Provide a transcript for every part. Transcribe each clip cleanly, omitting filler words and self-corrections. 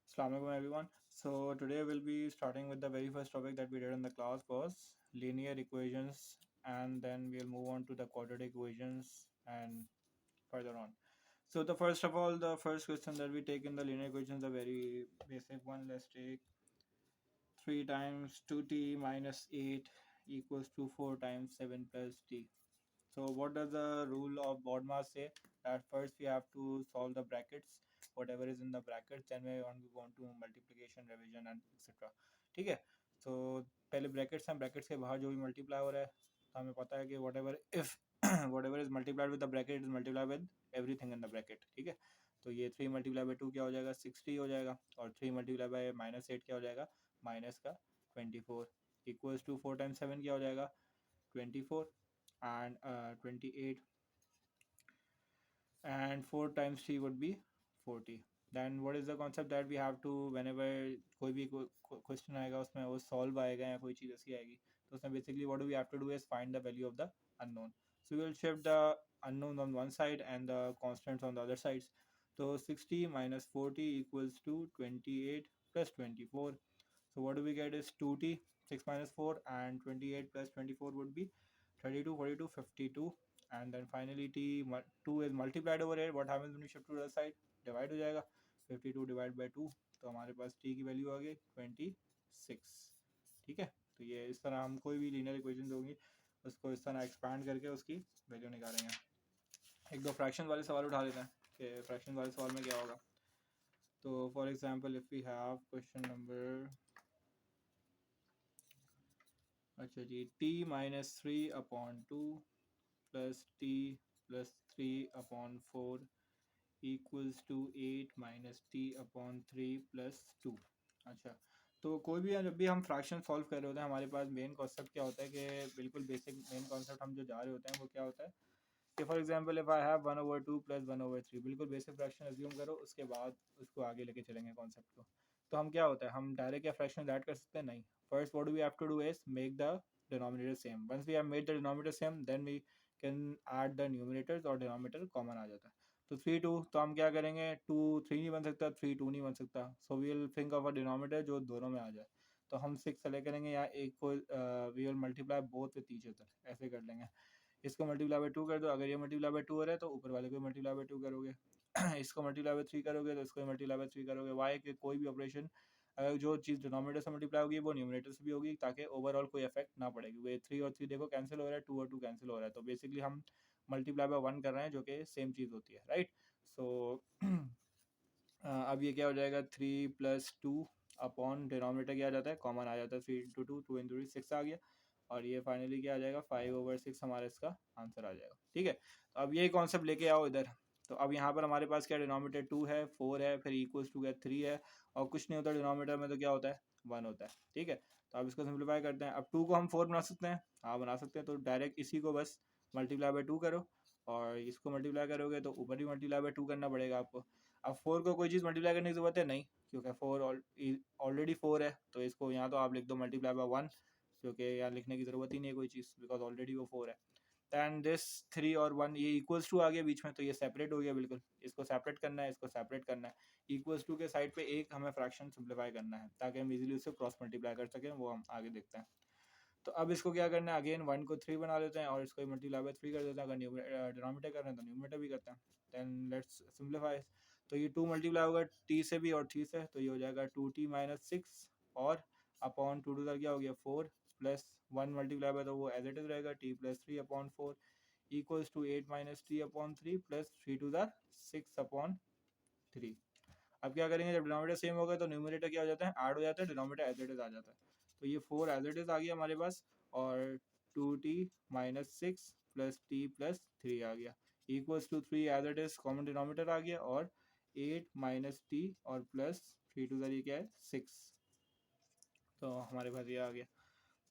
Assalamu alaikum everyone. So today we'll be starting with the very first topic that we did in the class was linear equations, and then we'll move on to the quadratic equations and further on. So the first of all, the first question that we take in the linear equations, a very basic one. Let's take 3 times 2t minus 8 equals to 4 times 7 plus t. So what does the rule of BODMAS say? That first we have to solve the brackets, whatever is in the brackets, then we go on to multiplication, revision and etc. ठीक है. So पहले brackets हैं, brackets के बाहर जो भी multiply हो रहा है तो हमें पता है कि whatever if whatever is multiplied with the bracket is multiplied with everything in the bracket. ठीक है. तो ये 3 मल्टीप्लाई बाई 2 क्या हो जाएगा 60 हो जाएगा, और 3 मल्टीप्लाई बाई -8 क्या हो जाएगा माइनस का 24 इक्वल्स टू 4 टाइम्स 7 क्या हो जाएगा 24 and 28, and 4 times 3 would be 40. Then what is the concept that we have to, whenever कोई भी क्वेश्चन आएगा उसमें वो सॉल्व आएगा या कोई चीज़ ऐसी आएगी तो उसमें basically what do we have to do is find the value of the unknown. So we will shift the unknown on one side and the constants on the other sides. So 60 minus 40 equals to 28 plus 24. So what do we get is 2t, 6 minus 4, and 28 plus 24 would be 32, 42, 52. And then finally t 2 is multiplied over here. What happens when you shift to the other side? Divide हो जाएगा 52 divide by 2, तो हमारे पास t की value आ गई 26. ठीक है. तो ये इस तरह हम कोई भी लीनियर इक्वेशन होंगी उसको इस तरह एक्सपैंड करके उसकी वैल्यू निकालेंगे. एक दो फ्रैक्शन वाले सवाल उठा लेते हैं कि फ्रैक्शन वाले सवाल में क्या होगा. तो for example if we have question number, अच्छा जी, t minus 3 upon 2 plus t plus 3 upon 4 equals to 8 minus t upon 3 plus 2. अच्छा, तो कोई भी जब भी हम फ्रैक्शन सॉल्व कर रहे होते हैं हमारे पास मेन कॉन्सेप्ट क्या होता है कि बिल्कुल बेसिक मेन कॉन्सेप्ट हम जो जा रहे होते हैं वो क्या होता है कि for example if I have 1/2 plus 1/3, बिल्कुल बेसिक फ्रैक्शन एज्यूम करो, उसके बाद उसको आगे लेके चलेंगे कॉन्सेप्ट को. तो हम क्या होता है हम डायरेक्ट या फ्रैक्शन ऐड कर सकते हैं नहीं. First what do we have to do is make the denominator same. Once we have made the denominator same then we can add the numerators और डिनोमिनेटर कॉमन आ जाता है. तो 3 2, तो हम क्या करेंगे 2 3 नहीं बन सकता, 3 2 नहीं बन सकता. So we will think of a denominator जो दोनों में आ जाए. तो हम 6 सेलेक्ट करेंगे या एक को we will multiply both with each other, ऐसे कर लेंगे. इसको मल्टीप्लाई बाई 2 कर दो, अगर ये मल्टीप्लाई बाई 2 हो रहा है तो ऊपर वाले को मल्टीप्लाई बाई 2 करोगे. इसको मल्टीप्लाई बाई 3 करोगे तो इसको मल्टीप्लाई बाई 3 करोगे. वाई के कोई भी ऑपरेशन अगर जो चीज़ डिनोमिनेटर से मल्टीप्लाई होगी वो न्यूमिनेटर से भी होगी ताकि ओवरऑल कोई इफेक्ट ना पड़े, क्योंकि 3 और 3 देखो कैंसिल हो रहा है, 2 और 2 कैंसिल हो रहा है. तो बेसिकली हम मल्टीप्लाई बाई 1 कर रहे हैं जो कि सेम चीज़ होती है, राइट. सो अब ये क्या हो जाएगा 3 प्लस 2 अपॉन डिनोमिनेटर क्या आ जाता है कॉमन आ जाता है, 3 इंटू 2 2 इंटू 6 आ गया, और ये फाइनली क्या आ जाएगा 5/6 हमारा इसका आंसर आ जाएगा. ठीक है. तो अब यही कॉन्सेप्ट लेके आओ इधर. तो अब यहाँ पर हमारे पास क्या डिनोमिनेटर 2 है, 4 है, फिर इक्वल्स टू है 3 है, और कुछ नहीं होता डिनोमिनेटर में, तो क्या होता है 1 होता है. ठीक है. तो अब इसको सिंप्लीफाई करते हैं. अब 2 को हम 4 बना सकते हैं, हाँ बना सकते हैं. तो डायरेक्ट इसी को बस मल्टीप्लाई बाई 2 करो, और इसको मल्टीप्लाई करोगे तो ऊपर भी मल्टीप्लाई बाई 2 करना पड़ेगा आपको. अब 4 को कोई चीज़ मल्टीप्लाई करने की ज़रूरत है नहीं, क्योंकि 4 ऑलरेडी 4 है, तो इसको यहाँ तो आप लिख दो मल्टीप्लाई बाई 1, क्योंकि यहाँ लिखने की ज़रूरत ही नहीं है कोई चीज़, बिकॉज ऑलरेडी वो 4 है. दैन दिस 3 और 1 ये इक्वल्स टू आ गया बीच में, तो ये सेपरेट हो गया बिल्कुल. इसको सेपरेट करना है, इसको सेपरेट करना है. इक्वल्स टू के साइड पे एक हमें फ्रैक्शन सिंप्लीफाई करना है ताकि हम इजीली उससे क्रॉस मल्टीप्लाई कर सकें, वो हम आगे देखते हैं. तो अब इसको क्या करना है, अगेन 1 को 3 बना लेते हैं और इसको मल्टीप्लाई बाई 3 कर देते हैं. अगर डिनोमिनेटर कर रहे हैं तो न्यूमिनेटर भी करते हैं. Then let's simplify. तो ये 2 मल्टीप्लाई होगा टी से भी और 3 से, तो ये हो जाएगा 2t माइनस 6 और अपॉन 2 2 क्या हो गया 4 प्लस 1 मल्टीप्लाई बाय, तो वो एज इट इज रहेगा t plus 3 upon 4 equals to 8 minus t upon 3 plus 3 to 6 upon 3. अब क्या करेंगे, जब डिनोमिनेटर सेम होगा तो न्यूमिनेटर क्या हो जाता है ऐड हो जाता है, डिनोमिनेटर एज इट इज आ जाता है. तो ये 4 एज इट इज आ गया हमारे पास, और 2t minus 6 plus t plus 3 आ गया equals to 3 as it is common denominator आ गया, और 8 माइनस टी और प्लस 3 टू क्या है 6. तो हमारे पास ये आ गया.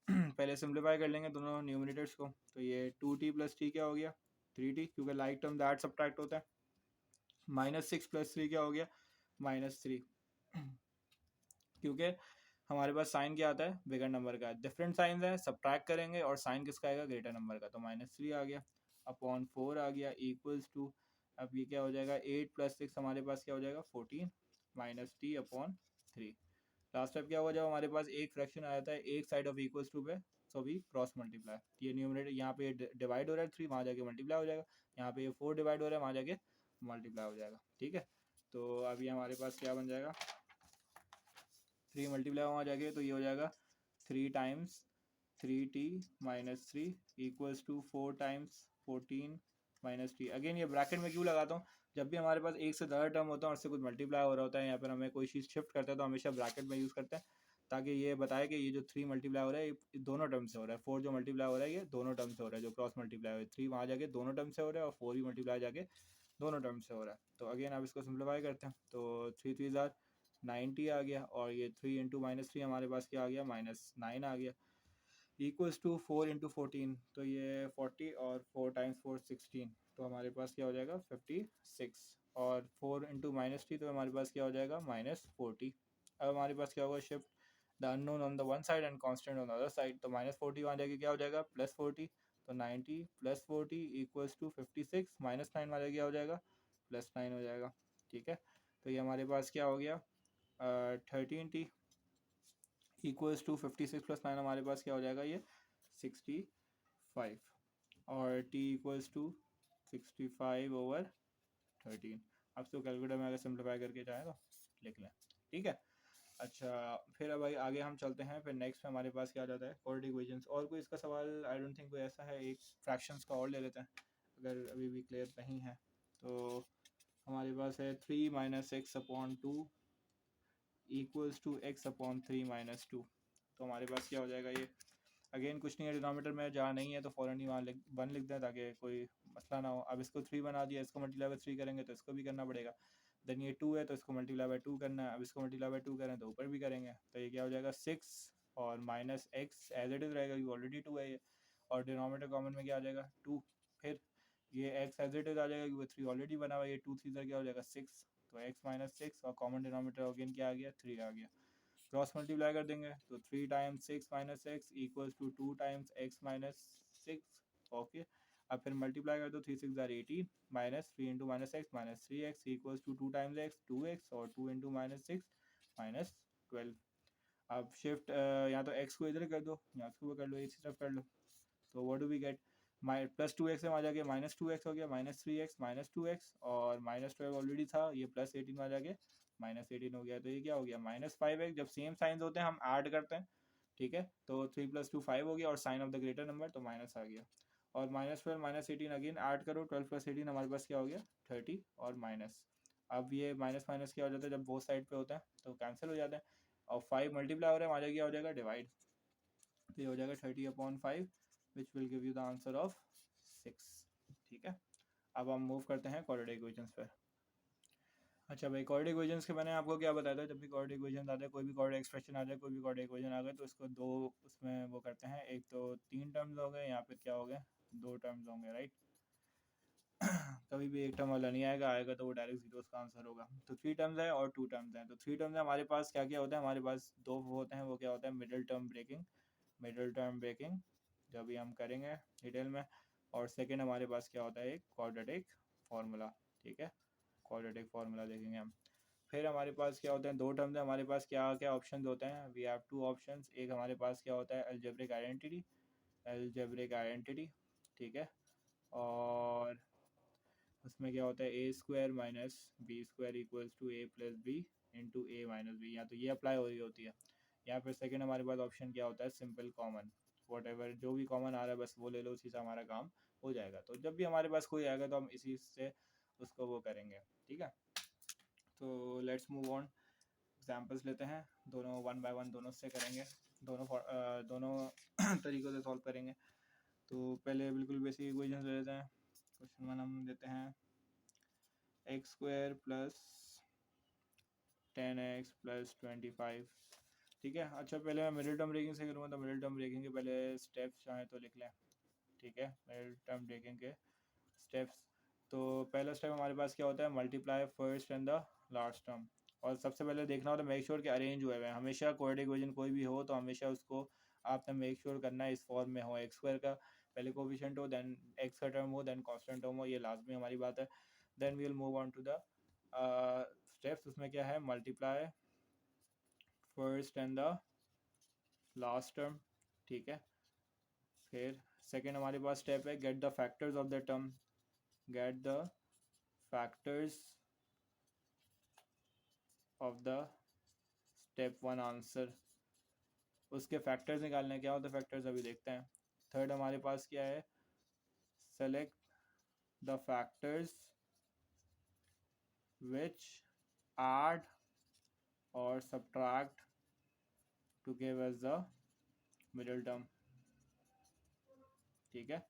पहले सिंप्लीफाई कर लेंगे दोनों न्यूमिनेटर्स को. तो ये 2t प्लस टी क्या हो गया 3t, क्योंकि लाइक टर्म दैट सब्ट्रैक्ट होता है. -6 प्लस 3 क्या हो गया -3, क्योंकि हमारे पास साइन क्या आता है बिगर नंबर का. डिफरेंट साइन है, सब्ट्रैक्ट करेंगे और साइन किसका आएगा ग्रेटर नंबर का. तो -3 आ गया अपॉन 4 आ गया इक्वल्स टू, अब ये क्या हो जाएगा 8 प्लस 6 हमारे पास क्या हो जाएगा 14 minus t upon 3। Last step क्या हुआ, जब हमारे पास एक फ्रैक्शन आ जाता है एक साइड ऑफ इक्वल्स टू पे, सो वी क्रॉस मल्टीप्लाई। ये न्यूमरेटर यहाँ पे डिवाइड हो रहा है 3, वहाँ जाके मल्टीप्लाई हो जाएगा। यहाँ पे ये 4 डिवाइड हो रहा है, वहाँ जाके मल्टीप्लाई हो जाएगा। ठीक है, तो अभी हमारे पास क्या बन जाएगा, 3 मल्टीप्लाई वहाँ जाके, तो ये हो जाएगा 3 times 3t minus 3 equals to 4 times 14 minus t. Again ये ब्रैकेट में क्यों लगाता हूँ, जब भी हमारे पास एक से ज़्यादा टर्म होता है और उससे कुछ मल्टीप्लाई हो रहा होता है, यहाँ पर हमें कोई चीज़ शिफ्ट करते हैं तो हमेशा ब्रैकेट में यूज़ करते हैं, ताकि ये बताए कि ये जो 3 मल्टीप्लाई हो रहा है ये दोनों टर्म से हो रहा है, 4 जो मल्टीप्लाई हो रहा है ये दोनों टर्म से हो रहा है, जो क्रॉस मल्टीप्लाई हो रहा है 3 वहाँ जाके दोनों टर्म से हो रहा है और 4 ही मल्टीप्लाई जाके दोनों टर्म से हो रहा है। तो अगेन आप इसको सिंप्लीफाई करते हैं, तो 3 3 ज़ार 90 आ गया, और ये 3 इंटू माइनस 3 हमारे पास क्या आ गया, -9 आ गया, इक्वल्स टू 4 इंटू 14, तो ये 40 और 4 टाइम्स 4 16, तो हमारे पास क्या हो जाएगा 56, और 4 इंटू माइनस टी, तो हमारे पास क्या हो जाएगा -40। अब हमारे पास क्या होगा, shift the unknown on the one side and constant on the other side, तो -40 वहाँ जाके क्या हो जाएगा +40, तो 90 + 40 इक्वल्स टू 56, -9 वहाँ जाके क्या हो जाएगा +9 हो जाएगा। ठीक है, तो ये हमारे पास क्या हो गया 13t इक्वल्स टू 56 + 9, हमारे पास क्या हो जाएगा ये 65, और t इक्वल्स टू 65/13। अब इसको कैलकुलेटर में अगर सिंप्लीफाई करके चाहें तो लिख लें। ठीक है, अच्छा फिर अब भाई आगे हम चलते हैं, फिर नेक्स्ट में हमारे पास क्या आ जाता है क्वाड्रेटिक इक्वेशंस। और कोई इसका सवाल आई डोंट थिंक कोई ऐसा है, एक फ्रैक्शंस का और ले लेते हैं अगर अभी भी क्लियर नहीं है। तो हमारे पास है 3 - x/2 इक्वल्स टू x/3 - 2, तो हमारे पास क्या हो जाएगा ये, अगेन कुछ नहीं है, डिनोमीटर में जहाँ नहीं है तो फ़ौरन ही वहाँ 1 लिख दें ताकि कोई मसला ना हो। अब इसको 3 बना दिया, इसको मल्टीप्लाई बाई 3 करेंगे तो इसको भी करना पड़ेगा, देन ये 2 है तो इसको मल्टीप्लाई बाई 2 करना है, अब इसको मल्टीप्लाई बाई 2 करें तो ऊपर भी करेंगे, तो ये क्या हो जाएगा 6 और minus x as it is रहेगा क्योंकि ऑलरेडी 2 है ये, और डिनोमीटर कॉमन में क्या आ जाएगा 2, फिर ये एक्स एज इट इज़ आ जाएगा क्योंकि 3 ऑलरेडी बना हुआ है, ये 2 3 क्या हो जाएगा 6, तो x - 6 और कॉमन डिनोमीटर अगेन क्या आ गया 3 आ गया, क्रॉस मल्टीप्लाई कर देंगे तो 3 times 6 - x equals to 2 times x - 6। Okay, अब फिर मल्टीप्लाई कर दो, 3 6 ज़ार 18 minus 3 into -x -3x equals to 2 times x 2x, और 2 इंटू -6 -12। अब शिफ्ट या तो x को इधर कर दो या इसको कर लो, इसी तरफ कर लो, तो what do we get, +2x में आ जाके -2x हो गया, -3x -2x, और -12 ऑलरेडी था, ये +18 में आ जाके -18 हो गया, तो ये क्या हो गया -5x। जब सेम साइंस होते हैं हम ऐड करते हैं, ठीक है, तो 3 + 2 5 हो गया, और sign of the greater number तो माइनस आ गया, और -12 -18 अगेन ऐड करो, 12 + 18 हमारे पास क्या हो गया 30, और माइनस, अब ये माइनस माइनस क्या हो जाता है जब बोथ साइड पे होता है तो कैंसिल हो जाता है, और 5 मल्टीप्लाई हो रहा है वहाँ जाके क्या हो जाएगा डिवाइड, तो ये हो जाएगा 30/5 which will give you the answer of 6। ठीक है, अब हम मूव करते हैं क्वाड्रेटिक इक्वेशंस पर। अच्छा भाई, क्वाड्रेटिक इक्वेशंस के मैंने आपको क्या बताया था, जब भी क्वाड्रेटिक इक्वेशन आते हैं, कोई भी क्वाड्रेटिक एक्सप्रेशन आ जाए, कोई भी क्वाड्रेटिक इक्वेशन आ गए, तो इसको दो उसमें वो करते हैं, एक तो 3 टर्म्स हो गए, यहाँ पे क्या हो गए 2 टर्म्स होंगे, राइट। कभी भी एक टर्म वाला नहीं आएगा, आएगा तो वो डायरेक्ट जीरोस का आंसर होगा। तो 3 टर्म्स है और 2 टर्म्स हैं, तो 3 टर्म्स है हमारे पास क्या क्या होता है, हमारे पास 2 होते हैं, वो क्या होता है middle term breaking, middle term breaking जो भी हम करेंगे डिटेल में, और सेकेंड हमारे पास क्या होता है एक क्वाड्रेटिक फार्मूला। ठीक है, क्वाड्रेटिक फार्मूला देखेंगे हम। फिर हमारे पास क्या होते हैं 2 टर्म्स है, हमारे पास क्या क्या ऑप्शन होते हैं, वी हैव 2 ऑप्शंस, एक हमारे पास क्या होता है अलजेब्रिक आइडेंटिटी, अलजेब्रिक आइडेंटिटी, ठीक है, और उसमें क्या होता है a² - b² equals to a+b into a - b, या तो ये अप्लाई हो रही होती है, या फिर सेकंड हमारे पास ऑप्शन क्या होता है सिंपल कॉमन, वॉट जो भी कॉमन आ रहा है बस वो ले लो, उसी से हमारा काम हो जाएगा। तो जब भी हमारे पास कोई आएगा तो हम इसी से उसको वो करेंगे। ठीक है, तो लेट्स मूव ऑन, एग्जाम्पल्स लेते हैं, दोनों 1 बाय 1 दोनों से करेंगे, दोनों तरीक़ों से सॉल्व करेंगे। तो पहले बिल्कुल बेसिक इक्वेशन ले लेते हैं। क्वेश्चन 1 हम देते हैं x² + 10x + 25। ठीक है, अच्छा पहले मैं मिडिल टर्म ब्रेकिंग से करूँगा, तो मिडिल टर्म ब्रेकिंग के पहले स्टेप्स चाहें तो लिख लें। ठीक है, मिडिल टर्म ब्रेकिंग के स्टेप्स, तो पहला स्टेप हमारे पास क्या होता है multiply first and the last term, और सबसे पहले देखना होता है मेक श्योर कि अरेंज हुए हैं, हमेशा क्वाड्रेटिक इक्वेशन कोई भी हो तो हमेशा उसको आपने मेक श्योर करना है इस फॉर्म में हो, x² का पहले कोफिशिएंट हो, देन x का टर्म हो, देन कांस्टेंट टर्म हो, ये लाजमी हमारी बात है। Then we will move on to the steps, उसमें क्या है, multiply first and the last term, ठीक है। फिर सेकेंड हमारे पास स्टेप है get the factors of the term, get the factors of the step one answer, उसके फैक्टर्स निकालने, क्या होते हैं फैक्टर्स अभी देखते हैं। थर्ड हमारे पास क्या है, select the factors which add और subtract to give us the middle term, ठीक है।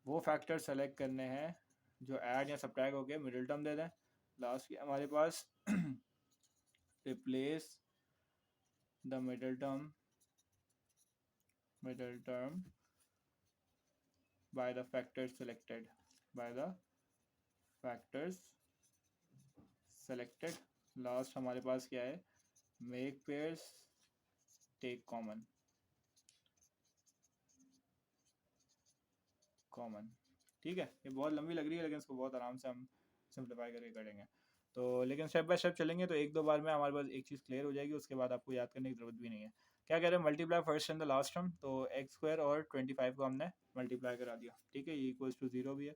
वो फैक्टर सेलेक्ट करने हैं जो ऐड या सब्ट्रैक्ट होके मिडिल टर्म दे दें। लास्ट की हमारे पास replace the middle term by the factors selected, by the factors selected. Last हमारे पास क्या है, make pairs take common, common, ठीक है। ये बहुत लंबी लग रही है लेकिन इसको बहुत आराम से हम सिंप्लीफाई करके करेंगे। तो लेकिन स्टेप बाय स्टेप चलेंगे तो एक दो बार में हमारे पास एक चीज़ क्लियर हो जाएगी, उसके बाद आपको याद करने की जरूरत भी नहीं है। क्या कह रहे हैं, multiply first and the last term, तो एक्स स्क्वायर और 25 को हमने मल्टीप्लाई करा दिया, ठीक है, ये इक्वल्स टू 0 भी है।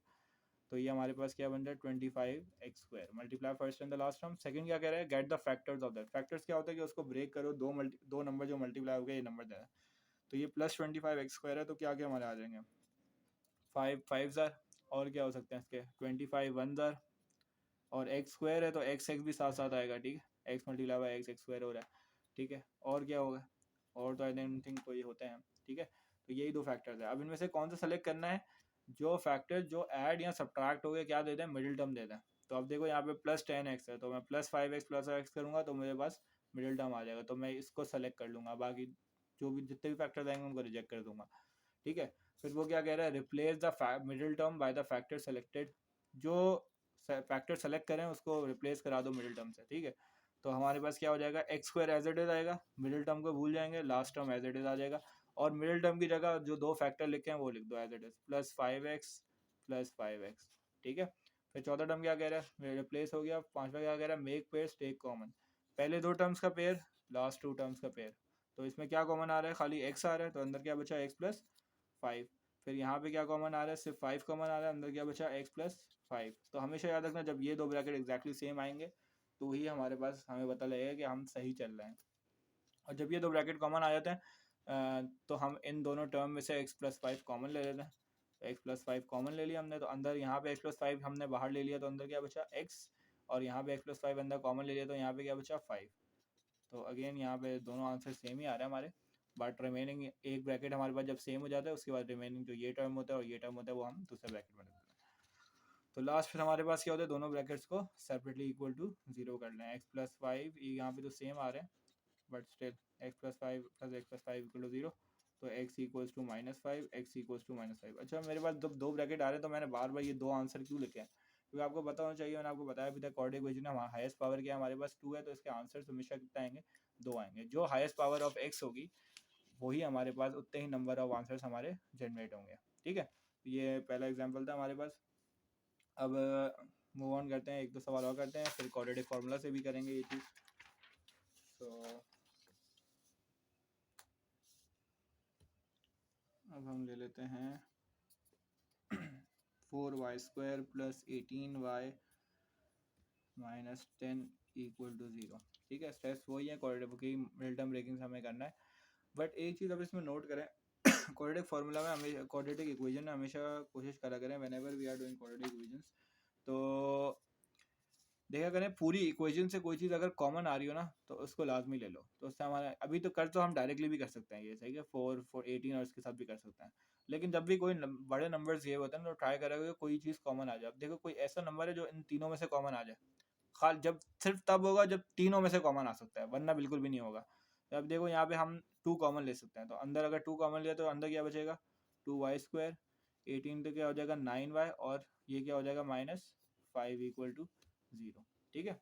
तो ये हमारे पास क्या बन रहा है, 25 x square multiply first and the last term. Second क्या कह रहा है, get the factors of that, factors क्या होता है कि उसको ब्रेक करो, दो नंबर जो मल्टीप्लाई हो गए ये नंबर देना। तो ये प्लस 25 एक्स स्क्वायर है, तो क्या क्या हमारे आ जाएंगे, 5 5 ज़ार, और क्या हो सकते हैं इसके, 25 1 ज़ार, और एक्स स्क्वायर है तो एक्स एक्स भी साथ साथ आएगा, ठीक है, x multiply by x x square हो रहा है, ठीक है। और क्या होगा, और तो आई डोंट थिंक कोई होते हैं, ठीक है। तो यही दो फैक्टर्स है। अब इनमें से कौन सा सेलेक्ट करना है, जो फैक्टर जो ऐड या सब्ट्रैक्ट हो गए क्या दे दें, मिडिल टर्म दे दें। तो अब देखो यहाँ पे प्लस 10x है, तो मैं प्लस 5x प्लस एक्स करूँगा तो मेरे पास मिडिल टर्म आ जाएगा, तो मैं इसको सेलेक्ट कर लूँगा, बाकी जो भी जितने भी फैक्टर्स आएंगे उनको रिजेक्ट कर दूंगा, ठीक है। फिर वो क्या कह रहा है, replace the middle term by the factor selected, जो फैक्टर सेलेक्ट करें उसको रिप्लेस करा दो मिडिल टर्म से, ठीक है। तो हमारे पास क्या हो जाएगा, x square as it is आएगा, मिडिल टर्म को भूल जाएंगे, last term as it is आ जाएगा, और मिडिल टर्म की जगह जो दो फैक्टर लिखे हैं वो लिख दो as it is, plus 5x, ठीक है। फिर चौथा टर्म क्या कह रहा है, रिप्लेस हो गया। पांचवा क्या कह रहा है, मेक पेयर्स टेक कॉमन, पहले दो टर्म्स का पेयर, लास्ट टू टर्म्स का पेयर। तो इसमें क्या कॉमन आ रहा है, खाली x आ रहा है, तो अंदर क्या बचा, x प्लस 5। फिर यहाँ पे क्या कॉमन आ रहा है, सिर्फ 5 कॉमन आ रहा है, अंदर क्या बचा, x प्लस 5। तो हमेशा याद रखना जब ये दो ब्रैकेट एग्जैक्टली सेम आएंगे तो ही हमारे पास हमें पता लगेगा कि हम सही चल रहे हैं। और जब ये दो ब्रैकेट कॉमन आ जाते हैं तो हम इन दोनों टर्म में से x प्लस 5 कॉमन ले लेते हैं। तो x प्लस 5 कॉमन ले लिया हमने, तो अंदर यहाँ पे x प्लस 5 हमने बाहर ले लिया, तो अंदर क्या बचा x, और यहाँ पे x प्लस 5 अंदर कॉमन ले लिया, तो यहाँ पे क्या बचा 5। तो अगेन यहाँ पे दोनों आंसर सेम ही आ रहे हैं हमारे, बट रिमेनिंग एक ब्रैकेट हमारे पास जब सेम हो जाता है उसके बाद रिमेनिंग जो ये टर्म होता है और ये टर्म होता है वो हम दूसरे ब्रैकेट में रख देते हैं। तो लास्ट फिर हमारे पास क्या होता है, दोनों ब्रैकेट्स को सेपरेटली इक्वल टू 0 कर लें। एक्स प्लस 5 यहाँ पे तो सेम आ रहे हैं but still x plus 5 plus x plus 5 equal to 0, तो x equals to -5, x equals to -5। अच्छा, मेरे पास जब दो ब्रैकेट आ रहे हैं तो मैंने बार बार ये दो आंसर क्यों लिखे हैं, क्योंकि आपको पता होना चाहिए, मैंने आपको बताया अभी तक क्वाड्रेटिक इक्वेशन है, हाईएस्ट पावर क्या है हमारे पास 2 है, तो इसके आंसर हमेशा कितना आएंगे, 2 आएंगे। जो हाईएस्ट पावर ऑफ x होगी वही हमारे पास उतने ही नंबर ऑफ आंसर्स हमारे जनरेट होंगे, ठीक है। ये पहला एग्जाम्पल था हमारे पास। अब मूव ऑन करते हैं, एक दो सवाल और करते हैं, फिर क्वाड्रेटिक फार्मूला से भी करेंगे ये चीज़। तो अब हम ले लेते हैं 4y² plus 18y minus 10 equal to 0, ठीक है। स्टेप्स वही है क्वाड्रेटिक की, मिडिल टर्म ब्रेकिंग हमें करना है। बट एक चीज़ अब इसमें नोट करें, क्वाड्रेटिक फार्मूला में हमेशा, क्वाड्रेटिक इक्वेशन में हमेशा कोशिश करा करें whenever we are doing quadratic equations, तो देखा करें पूरी इक्वेशन से कोई चीज़ अगर कॉमन आ रही हो ना तो उसको लाजमी ले लो, तो उससे हमारा अभी तो कर, तो हम डायरेक्टली भी कर सकते हैं ये, सही है, 4 4 18 और इसके साथ भी कर सकते हैं। लेकिन जब भी कोई बड़े नंबर्स ये होते हैं तो ट्राई करेगा कि कोई चीज़ कॉमन आ जाए। अब देखो कोई ऐसा नंबर है जो इन तीनों में से कॉमन आ जाए, खाल जब सिर्फ तब होगा जब तीनों में से कॉमन आ सकता है, वरना बिल्कुल भी नहीं होगा। तो अब देखो यहाँ पे हम 2 कॉमन ले सकते हैं, तो अंदर अगर 2 कॉमन लिया तो अंदर क्या बचेगा, 2y², 18 तो क्या हो जाएगा 9y, और ये क्या हो जाएगा -5 इक्वल टू 0, ठीक है।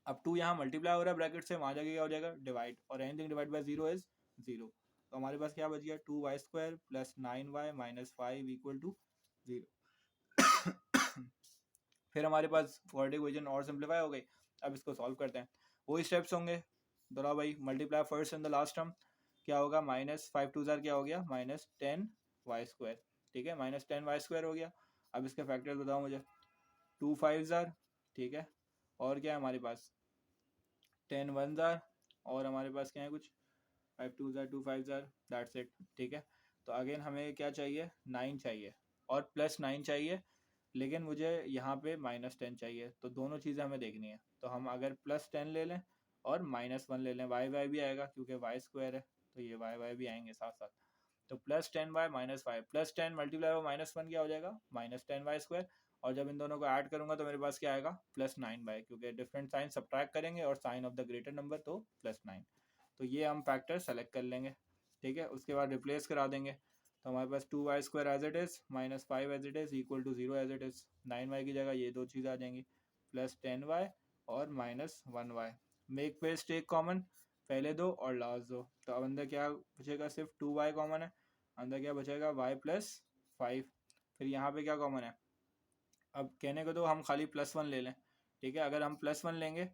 अब 2 यहाँ मल्टीप्लाई हो रहा है ब्रैकेट से, वहाँ जाके क्या हो जाएगा डिवाइड, और एनीथिंग डिवाइड बाय 0 इज 0। तो हमारे पास क्या बच गया, 2y² plus 9y minus 5 equal to 0। फिर हमारे पास क्वाड्रेटिक इक्वेशन और सिंप्लीफाई हो गई। अब इसको सॉल्व करते हैं, वही स्टेप्स होंगे, दोहराओ भाई, multiply first in the last term, क्या होगा, माइनस 5 2 क्या हो गया, -10 y², ठीक है, -10 y² हो गया। अब इसके फैक्टर्स बताओ मुझे, 2 5 ठीक है, और क्या है हमारे पास, 10 1 और हमारे पास क्या है कुछ, 5 2 2 5 दैट्स इट, ठीक है। तो अगेन हमें क्या चाहिए, 9 चाहिए और +9 चाहिए, लेकिन मुझे यहाँ पे -10 चाहिए, तो दोनों चीज़ें हमें देखनी है। तो हम अगर +10 ले लें और -1 ले लें, y भी आएगा क्योंकि y² है, तो ये y भी आएंगे साथ साथ। तो +10y -5 +10 मल्टीप्लाई बाय -1 क्या हो जाएगा, -10y², और जब इन दोनों को ऐड करूंगा तो मेरे पास क्या आएगा, +9y, क्योंकि डिफरेंट साइन सब्ट्रैक्ट करेंगे और sign of the greater number तो +9। तो ये हम फैक्टर सेलेक्ट कर लेंगे, ठीक है। उसके बाद रिप्लेस करा देंगे, तो हमारे पास 2y² as it is, -5 as it is, equal to 0 as it is. 9y की जगह ये दो चीज़ आ जाएंगी, +10y और -1y। Make paste take common, पहले दो और लास्ट दो, तो अब अंदर क्या बचेगा, सिर्फ 2y कॉमन है, अंदर क्या बचेगा, y+5। फिर यहाँ पे क्या कॉमन है, अब कहने को तो हम खाली +1 ले लें, ठीक है। अगर हम +1 लेंगे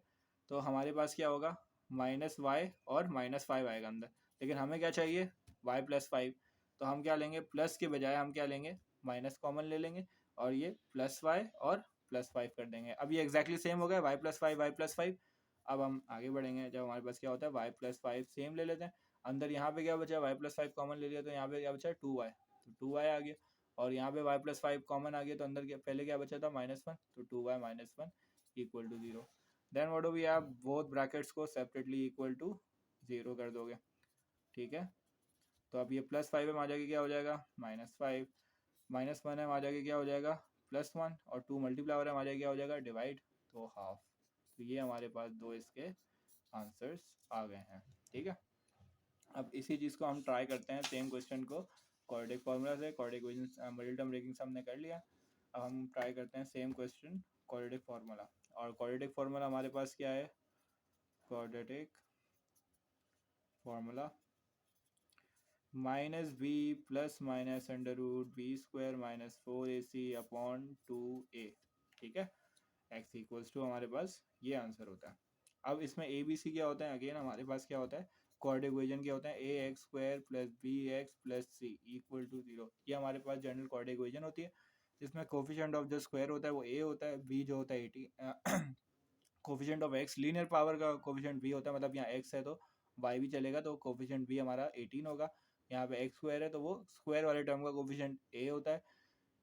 तो हमारे पास क्या होगा, -y और -5 आएगा अंदर, लेकिन हमें क्या चाहिए, y+5। तो हम क्या लेंगे, प्लस के बजाय हम क्या लेंगे, माइनस कॉमन ले लेंगे, और ये +y और +5 कर देंगे। अब ये एग्जैक्टली सेम हो गया, y+5 y+5। अब हम आगे बढ़ेंगे, जब हमारे पास क्या होता है, y+5 सेम ले लेते हैं, अंदर यहाँ पे क्या बचा, y+5 कॉमन ले लिया, तो यहाँ पे क्या बचा, 2y, तो 2y आ गया, और यहाँ पे y+5 कॉमन आ गया, तो अंदर क्या पहले क्या बचा था, -1, तो 2y -1 equal to 0। Then what do we have, both brackets को सेपरेटली इक्वल टू 0 कर दोगे, ठीक है। तो अब ये +5 में आ जाएगी, क्या हो जाएगा, -5, -1 में आ जाएगी, क्या हो जाएगा, +1, और 2 मल्टीप्लाई हो रहा है, आ जाएगी, क्या हो जाएगा, डिवाइड, तो हाफ। तो ये हमारे पास दो इसके आंसर्स आ गए हैं, ठीक है। अब इसी चीज़ को हम ट्राई करते हैं, सेम क्वेश्चन को क्वाड्रेटिक फार्मूला से, quadratic equation multi term breaking से हमने कर लिया। अब हम ट्राई करते हैं सेम क्वेश्चन क्वाड्रेटिक फार्मूला, और क्वाड्रेटिक फार्मूला हमारे पास क्या है, quadratic formula -b plus minus √b² -4ac/2a, ठीक है। x इक्वल्स टू हमारे पास ये आंसर होता है। अब इसमें a b c क्या होता है, अगेन हमारे पास क्या होता है, क्वाड्रेटिक इक्वेशन क्या होता है, ax² + bx + c equal to 0। ये हमारे पास जनरल क्वाड्रेटिक इक्वेशन होती है, जिसमें कोफिशिएंट ऑफ जो स्क्वायर होता है वो a होता है, b जो होता है 80, coefficient of x linear power का कोफिशिएंट b होता है, मतलब यहाँ x है तो y भी चलेगा, तो कोफिशिएंट b हमारा 18 होगा। यहाँ पे x² है तो वो स्क्वायर वाले टर्म का कोफिशिएंट a होता है,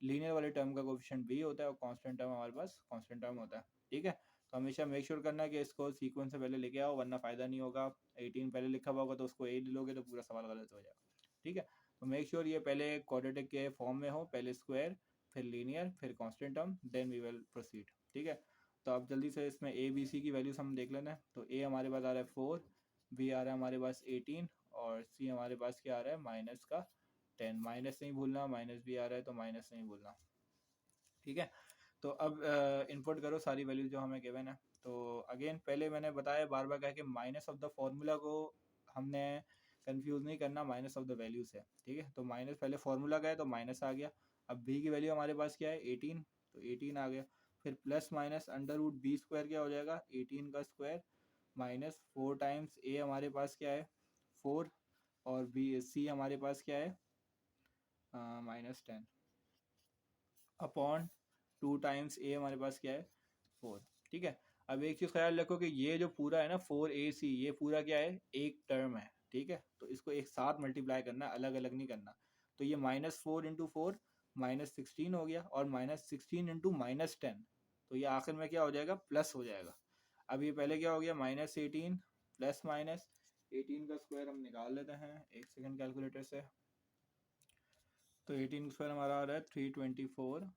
लीनियर वाले टर्म का कोफिशिएंट b होता है, और कांस्टेंट टर्म हमारे पास कांस्टेंट टर्म होता है, ठीक है। तो हमेशा मेक श्योर करना है कि इसको सीक्वेंस से पहले लेके आओ, वरना फ़ायदा नहीं होगा। 18 पहले लिखा हुआ होगा तो उसको a ले लोगे तो पूरा सवाल गलत हो जाएगा, ठीक है। तो मेक श्योर ये पहले क्वाड्रेटिक के फॉर्म में हो, पहले स्क्वायर, फिर लीनियर, फिर constant term, then we will proceed, ठीक है। तो अब जल्दी से इसमें a b c की वैल्यूज हम देख लेते हैं। तो a हमारे पास आ रहा है 4, b आ रहा है हमारे पास 18, और c हमारे पास क्या आ रहा है, -10। माइनस नहीं भूलना, माइनस भी आ रहा है तो माइनस नहीं भूलना, ठीक है। तो अब इनपुट करो सारी वैल्यूज जो हमें गिवन है। तो अगेन पहले मैंने बताया, बार बार कहा कि माइनस ऑफ द फॉर्मूला को हमने कंफ्यूज नहीं करना, माइनस ऑफ द वैल्यूज है, ठीक है। तो माइनस पहले फॉर्मूला का है तो माइनस आ गया। अब b की वैल्यू हमारे पास क्या है, 18, तो 18 आ गया। फिर प्लस माइनस √b² क्या हो जाएगा, 18 का स्क्वायर, -4 टाइम्स a हमारे पास क्या है, 4, और c हमारे पास क्या है, -10 अपॉन 2 टाइम्स a हमारे पास क्या है, 4, ठीक है। अब एक चीज़ ख्याल रखो कि ये जो पूरा है ना 4ac, ये पूरा क्या है, एक टर्म है, ठीक है। तो इसको एक साथ मल्टीप्लाई करना, अलग अलग नहीं करना। तो ये -4 × 4 -16 हो गया, और -16 × -10, तो ये आखिर में क्या हो जाएगा, प्लस हो जाएगा। अब ये पहले क्या हो गया, -18 प्लस -18 का स्क्वायर हम निकाल लेते हैं, एक सेकेंड कैलकुलेटर से। तो 18 स्क्वायर हमारा आ रहा है 324,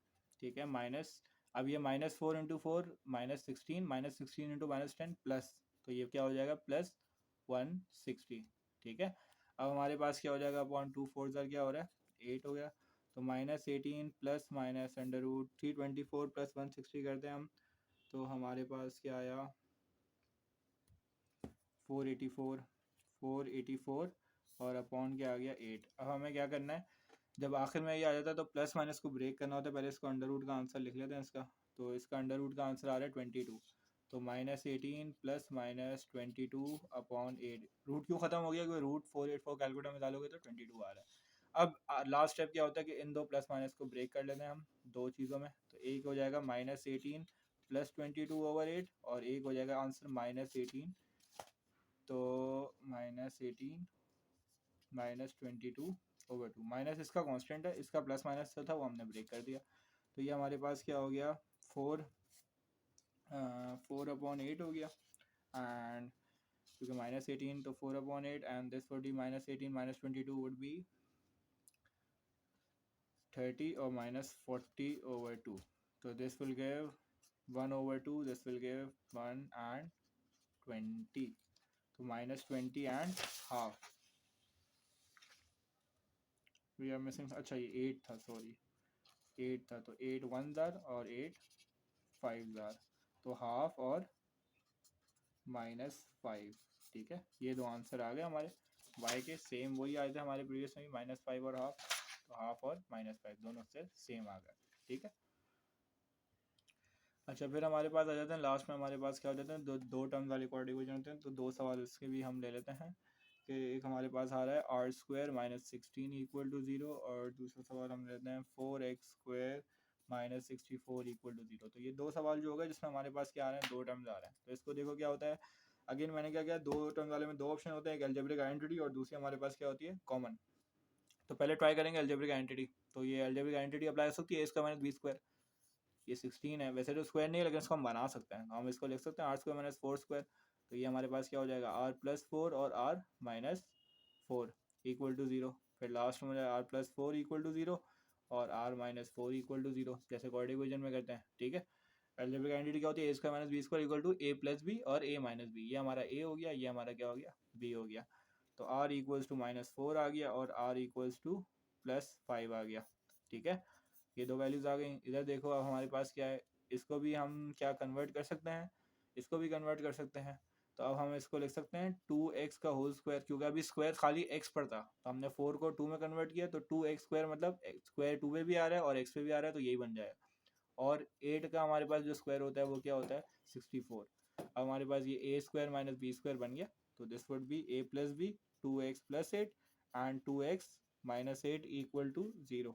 ठीक है, माइनस, अब ये -4 × 4 -16, -16 × -10 प्लस, तो ये क्या हो जाएगा, +160, ठीक है। अब हमारे पास क्या हो जाएगा, अपॉन 2 4 क्या हो रहा है, 8 हो गया। तो -18 प्लस -√324 + 160 करते हैं हम, तो हमारे पास क्या आया, 484, और अपॉन क्या आ गया, 8। अब हमें क्या करना है, जब आखिर में ये आ जाता है तो प्लस माइनस को ब्रेक करना होता है, पहले इसको अंडर रूट का आंसर लिख लेते हैं इसका। तो इसका अंडर रूट का आंसर आ रहा है 22, तो -18 प्लस -22 अपॉन 8। रूट क्यों ख़त्म हो गया? क्योंकि रूट 484 कैलकुलेटर में डालोगे तो 22 आ रहा है। अब लास्ट स्टेप क्या होता है कि इन दो प्लस माइनस को ब्रेक कर लेते हैं हम दो चीज़ों में। तो एक हो जाएगा -18 प्लस 22/8 और एक हो जाएगा आंसर -18। तो -18 -22/2 माइनस इसका कांस्टेंट है, इसका प्लस माइनस था वो हमने ब्रेक कर दिया। तो ये हमारे पास क्या हो गया 4/8 हो गया। एंड क्योंकि -18 तो 4/8 and this would be -18 -22 would be 30 और -40/2। तो this will give 1/2, this will give 1 and 20। तो -20 and half we are missing. अच्छा ये 8 था, सॉरी 8 था। तो 8 1 ज़ार और 8 5 ज़ार, तो हाफ और -5। ठीक है, ये दो आंसर आ गए हमारे y के। सेम वही आए थे हमारे प्रीवियस में भी, -5 और हाफ। तो हाफ और -5 दोनों से सेम आ गए। ठीक है। अच्छा फिर हमारे पास आ जाते हैं लास्ट में, हमारे पास क्या हो जाते हैं दो टर्म वाले क्वाड्रेटिक इक्वेशन होते हैं। तो दो सवाल इसके भी हम ले लेते हैं कि एक हमारे पास आ रहा है r² -16 = 0 और दूसरा सवाल हम लेते हैं 4x² -64 = 0। तो ये दो सवाल जो हो गए जिसमें हमारे पास क्या आ रहे हैं, दो टर्म्स आ रहे हैं। तो इसको देखो क्या होता है। अगेन मैंने क्या किया, दो टर्म वाले में दो ऑप्शन होते हैं, एक अलजेब्रिक आइडेंटिटी और दूसरी हमारे पास क्या होती है, कॉमन। तो पहले ट्राई करेंगे अलजेब्रिक आइडेंटिटी। तो ये अलजेब्रिक आइडेंटिटी अप्लाई हो सकती है a² - b²। ये 16 है, वैसे तो स्क्वायर नहीं है लेकिन इसको हम बना सकते हैं। हम इसको लिख सकते हैं r² - 4²। तो ये हमारे पास क्या हो जाएगा r+4 और r -4 = 0। फिर लास्ट में r+4 = 0 और r -4 = 0, जैसे क्वाड्रेटिक इक्वेशन में करते हैं। ठीक है। अलजेब्रिक आइडेंटिटी क्या होती है, a² - b² = a+b और a - b। ये हमारा a हो गया, ये हमारा क्या हो गया, b हो गया। तो r = -4 आ गया और r = +5 आ गया। ठीक है, ये दो वैल्यूज आ गई। इधर देखो अब हमारे पास क्या है, इसको भी हम क्या कन्वर्ट कर सकते हैं, इसको भी कन्वर्ट कर सकते हैं। तो अब हम इसको लिख सकते हैं 2x², क्योंकि अभी स्क्वायर खाली x पर था तो हमने 4 को 2 में कन्वर्ट किया। तो 2x² मतलब स्क्वायर 2 पे भी आ रहा है और x पे भी आ रहा है, तो यही बन जाएगा। और 8 का हमारे पास जो स्क्वायर होता है वो क्या होता है, 64। अब हमारे पास ये a² - b² बन गया। तो this would B a+b 2x + 8 and 2x - 8 = 0।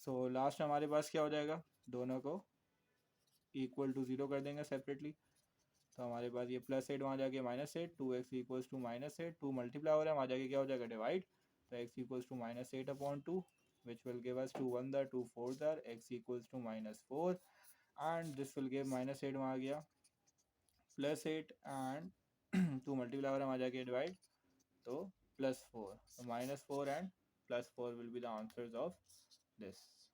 So last हमारे पास क्या हो जाएगा, दोनों को =0 कर देंगे सेपरेटली। तो हमारे पास ये +8 वहाँ जाके -8, 2x = -8, 2 मल्टीप्लाई हो रहा है वहाँ जाके क्या हो जाएगा, डिवाइड। तो x = -8/2 which will give us 2 1 2 4 x = -4 and this will give -8 वहाँ गया +8 and 2 मल्टीप्लाई हो रहा है वहाँ जाके डिवाइड। तो +4, so -4 and +4 will be the answers of this।